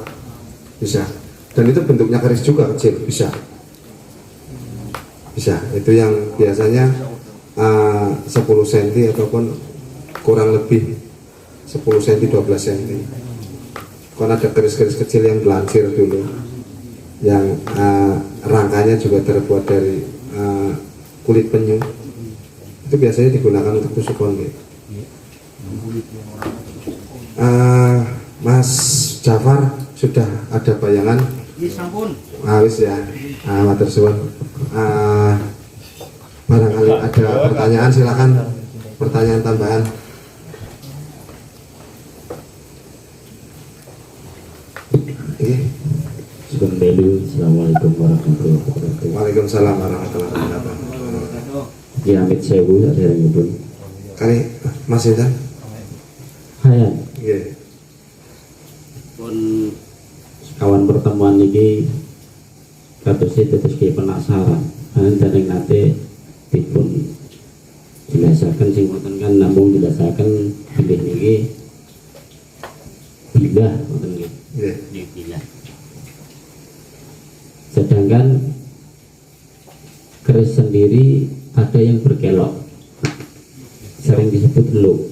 bisa. Dan itu bentuknya keris juga kecil bisa. Itu yang biasanya 10 cm ataupun kurang lebih 10 cm 12 cm. Kan ada keris-keris kecil yang gelancir dulu, yang rangkanya juga terbuat dari kulit penyu. Itu biasanya digunakan untuk tusuk konde. Mas Jafar sudah ada bayangan? Wis ya. Matur suwun. Barangkali ada pertanyaan, silakan. Pertanyaan tambahan. Assalamualaikum warahmatullahi wabarakatuh. Waalaikumsalam warahmatullahi wabarakatuh. Ya, Amit Sewu ada yang nyebut. Kali Mas Intan? Hayan. Nggih. Pun kawan pertemuan ini katose tetes ki penasaran. Dereng nate dipun jelasaken sing wonten kan namung jelasaken bilih niki bilah wonten nggih. Nggih. Bilah. Sedangkan keris sendiri ada yang berkelok, sering disebut lo.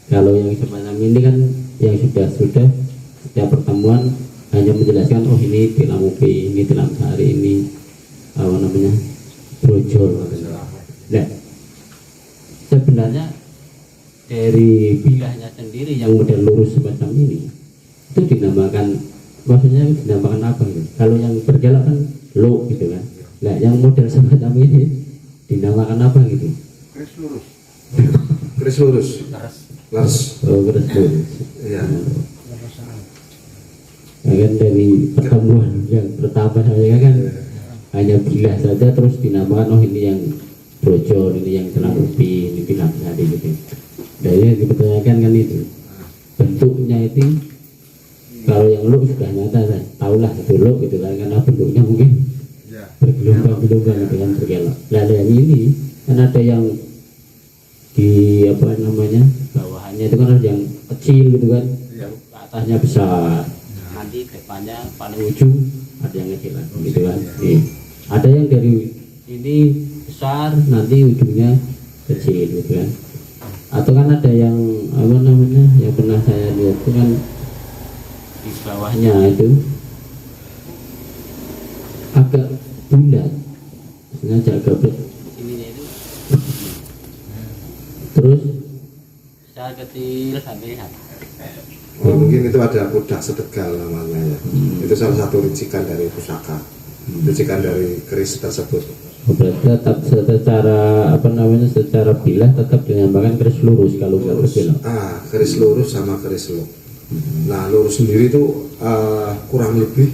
Kalau yang semacam ini kan yang sudah setiap pertemuan hanya menjelaskan oh ini tilam upi, ini tilam sari, ini apa namanya brojol. Nah, sebenarnya dari bilahnya sendiri yang model lurus semacam ini itu dinamakan, maksudnya dinamakan apa gitu? Kalau yang berkelok kan lo gitu kan. Nah, yang model semacam ini dinamakan apa gitu? Keris lurus. Laras. Oh, keris lurus. Iya. Ya kan dari pertemuan yang pertama saya kan hanya bilah saja terus dinamakan oh ini yang brojol, ini yang telang upi, ini tilam sari gitu. Dari yang dipertanyakan kan itu bentuknya itu kalau yang lo sudah nyata saya tahulah itu lo gitu kan, karena bentuknya mungkin bergelombang-gelombang gitu kan berkelok. Nah yang ini kan ada yang di apa namanya bawahannya itu kan ada yang kecil gitu kan, atasnya besar, nanti depannya paling ujung ada yang kecil gitu kan. Ada yang dari ini besar nanti ujungnya kecil gitu kan. Atau kan ada yang apa namanya yang pernah saya lihat itu kan di bawahnya itu agak bulat, sengaja agak bulat. Ininya itu terus saya kecil sampai Oh, mungkin itu ada budak setegal namanya ya. Itu salah satu ricikan dari pusaka, ricikan dari keris tersebut. berarti tetap secara apa namanya, secara bilah tetap dinamakan keris lurus kalau nggak berbelok. Keris lurus sama keris luk. Nah, lurus sendiri itu kurang lebih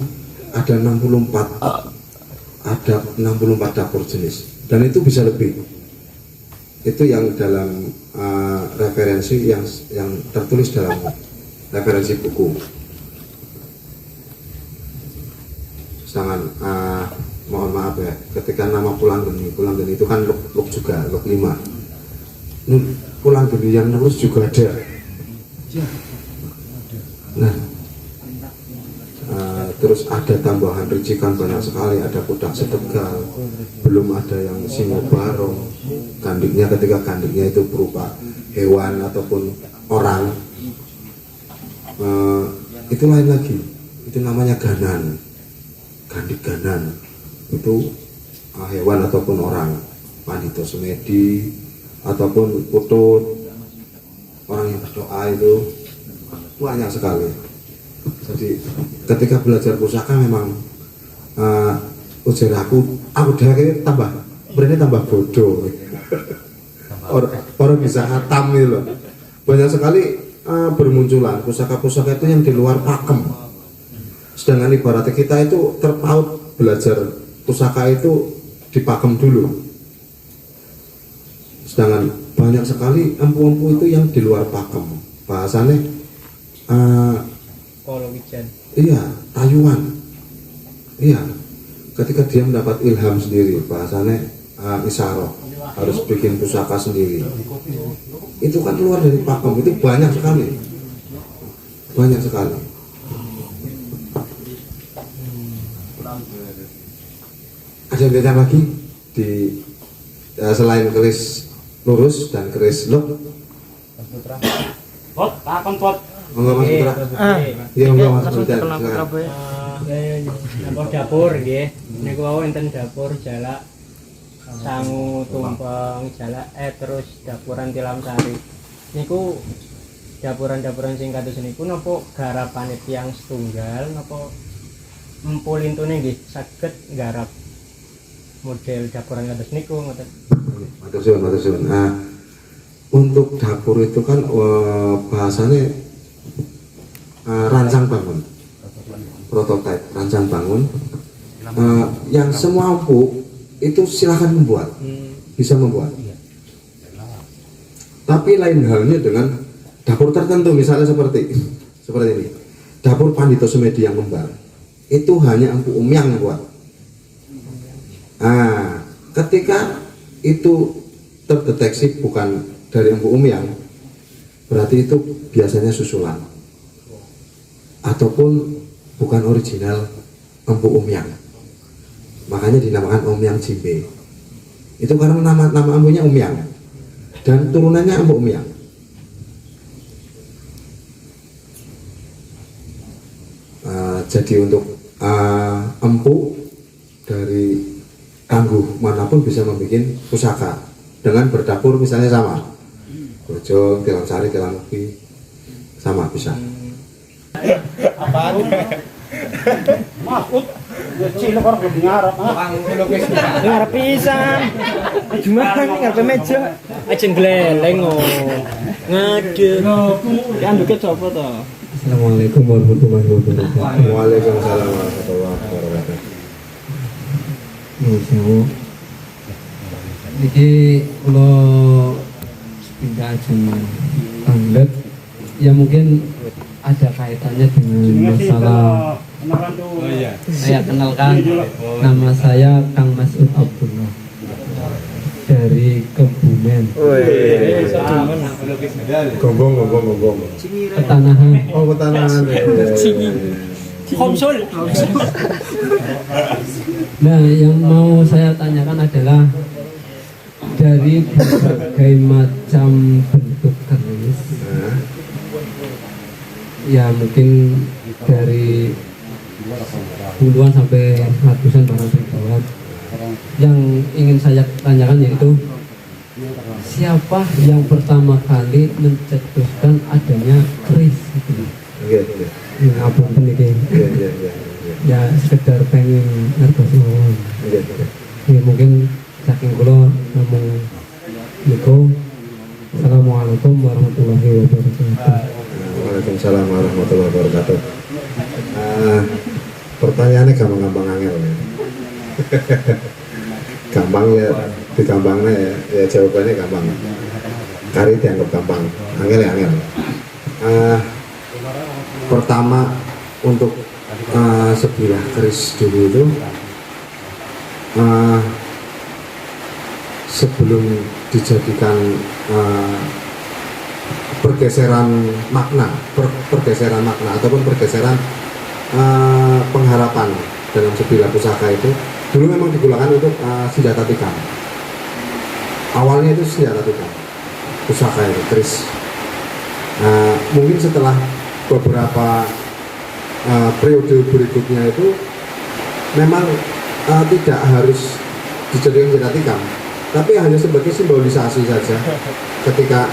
ada 64 dapur jenis, dan itu bisa lebih. Itu yang dalam referensi yang tertulis dalam referensi buku. Sedangkan mohon maaf ya, ketika nama Pulang Geni itu kan luk juga, luk 5. Pulang Geni yang lurus juga ada. Nah, terus ada tambahan ricikan banyak sekali, ada kudak setegal, belum ada yang singobarong, kandiknya ketika kandiknya itu berupa hewan ataupun orang, itu lain lagi, itu namanya ganan, kandik ganan, itu hewan ataupun orang, pandito semedi ataupun putut, orang yang berdoa itu banyak sekali. Jadi ketika belajar pusaka memang ujar aku udah tambah bodoh. Orang bisa hatam gitu loh. Banyak sekali bermunculan pusaka-pusaka itu yang di luar pakem. Sedangkan ibaratnya kita itu terpaut belajar pusaka itu di pakem dulu. Sedangkan banyak sekali empu-empu itu yang di luar pakem. Bahasanya iya, tayuan. Iya, ketika dia mendapat ilham sendiri, bahasanya isyarah, harus bikin pusaka sendiri. Itu kan keluar dari pakem, itu banyak sekali. Banyak sekali. Ada yang beda lagi di selain keris lurus dan keris luk. Pot, takon pot. Enggak Mas Putra. Iya, enggak Mas Putra. Napa dapur nggih. Niku wau enten dapur jalak sangu tumpeng jalak terus dapuran Tilam Sari. Niku dapuran-dapuran sing kados niku napa garapane tiyang setunggal napa empulintune nggih saged nggarap model dapuran kados niku ngoten. Matur suwun. Nah, untuk dapur itu kan bahasanya rancang bangun, prototipe rancang bangun, yang semua empu itu silahkan membuat, bisa membuat. Tapi lain halnya dengan dapur tertentu, misalnya seperti ini, dapur Pandito Semedi yang kembar, itu hanya empu umyang yang buat. Ketika itu terdeteksi bukan dari empu umyang, berarti itu biasanya susulan ataupun bukan original empu umyang, makanya dinamakan umyang jimbe. Itu karena nama empunya umyang dan turunannya empu umyang. Jadi untuk empu dari tangguh manapun bisa membuat pusaka dengan berdapur, misalnya sama Bojong, Tilam Sari, Tilam Upi, sama bisa. Apaan? Maksud cilok orang lebih ngarap. Ngarep pisan. Gimana ngarep meja? Ajeng gleleng ngadeg. Ki anduke sapa to? Assalamualaikum warahmatullahi wabarakatuh. Waalaikumsalam warahmatullahi wabarakatuh. Sewu. Iki kula pindah ajeng anggap ya mungkin ada kaitannya dengan masalah. Saya kenalkan, nama saya Kang Masud Abdullah dari Kebumen. Gonggong. Petanahan. Oh, petanahan. Komsul. Nah, yang mau saya tanyakan adalah dari berbagai macam bentuk keris ya mungkin dari puluhan sampai ratusan bahkan ribuan. Yang ingin saya tanyakan yaitu siapa yang pertama kali mencetuskan adanya keris itu? Iya, iya. Apa pendidik? Iya, iya, iya. Ya sekedar pengen ngertos mawon. Iya, iya. Ya mungkin saking kula ngomong niku. Assalamualaikum warahmatullahi wabarakatuh. Waalaikumsalam warahmatullahi wabarakatuh. Pertanyaannya gampang-gampang angel ya. Gampang ya, digampangnya ya jawabannya gampang. Kari dianggap gampang, angel ya angel. Pertama untuk sebilah keris dulu itu sebelum dijadikan pergeseran makna ataupun pergeseran pengharapan dalam sebilah pusaka itu dulu memang digunakan untuk senjata tikar. Awalnya itu senjata tikar, pusaka itu keris. Mungkin setelah beberapa periode berikutnya itu memang tidak harus dijadikan senjata tikar, tapi hanya sebagai simbolisasi saja. Ketika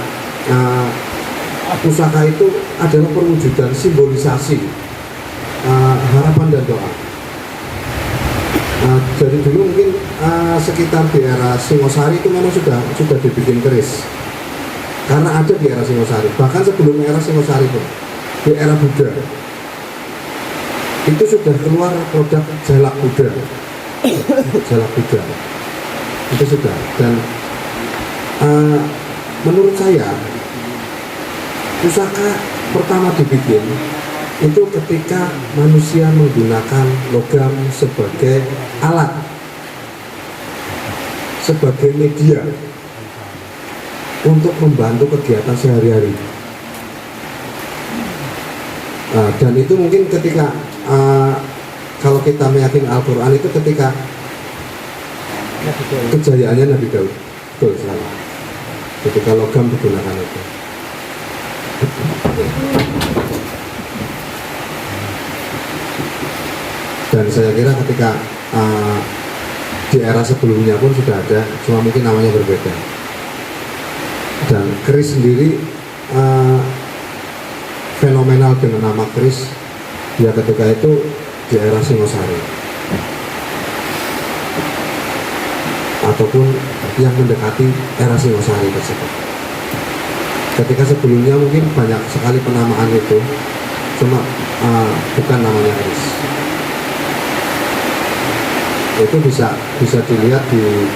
pusaka itu adalah perwujudan simbolisasi harapan dan doa. Jadi dulu mungkin sekitar di era Singosari itu memang sudah dibikin keris, karena ada di era Singosari. Bahkan sebelum era Singosari itu, di era Buddha itu sudah keluar produk jalak Buddha. Jalak Buddha itu sudah. Dan menurut saya pusaka pertama dibikin itu ketika manusia menggunakan logam sebagai alat, sebagai media untuk membantu kegiatan sehari-hari. Dan itu mungkin ketika kalau kita meyakini Al-Quran itu ketika kejayaannya Nabi Daud, betul salah. Ketika logam digunakan itu. Dan saya kira ketika di era sebelumnya pun sudah ada, cuma mungkin namanya berbeda. Dan keris sendiri fenomenal dengan nama keris ya ketika itu di era Singosari ataupun yang mendekati era Singosari tersebut. Ketika sebelumnya mungkin banyak sekali penamaan itu, cuma bukan namanya keris. Itu bisa dilihat di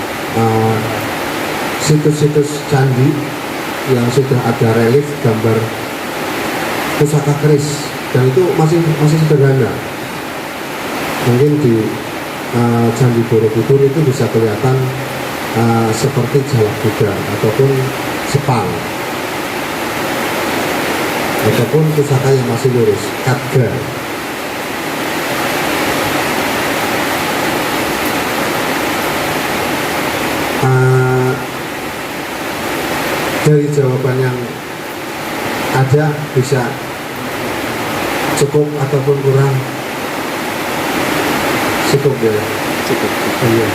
situs-situs candi yang sudah ada relief gambar pusaka keris, dan itu masih sederhana. Mungkin di Candi Borobudur itu bisa kelihatan seperti jalak Buddha ataupun sepang ataupun pusaka yang masih lurus, katga. Dari jawaban yang ada bisa cukup ataupun kurang? Cukup ya. Cukup. Iya.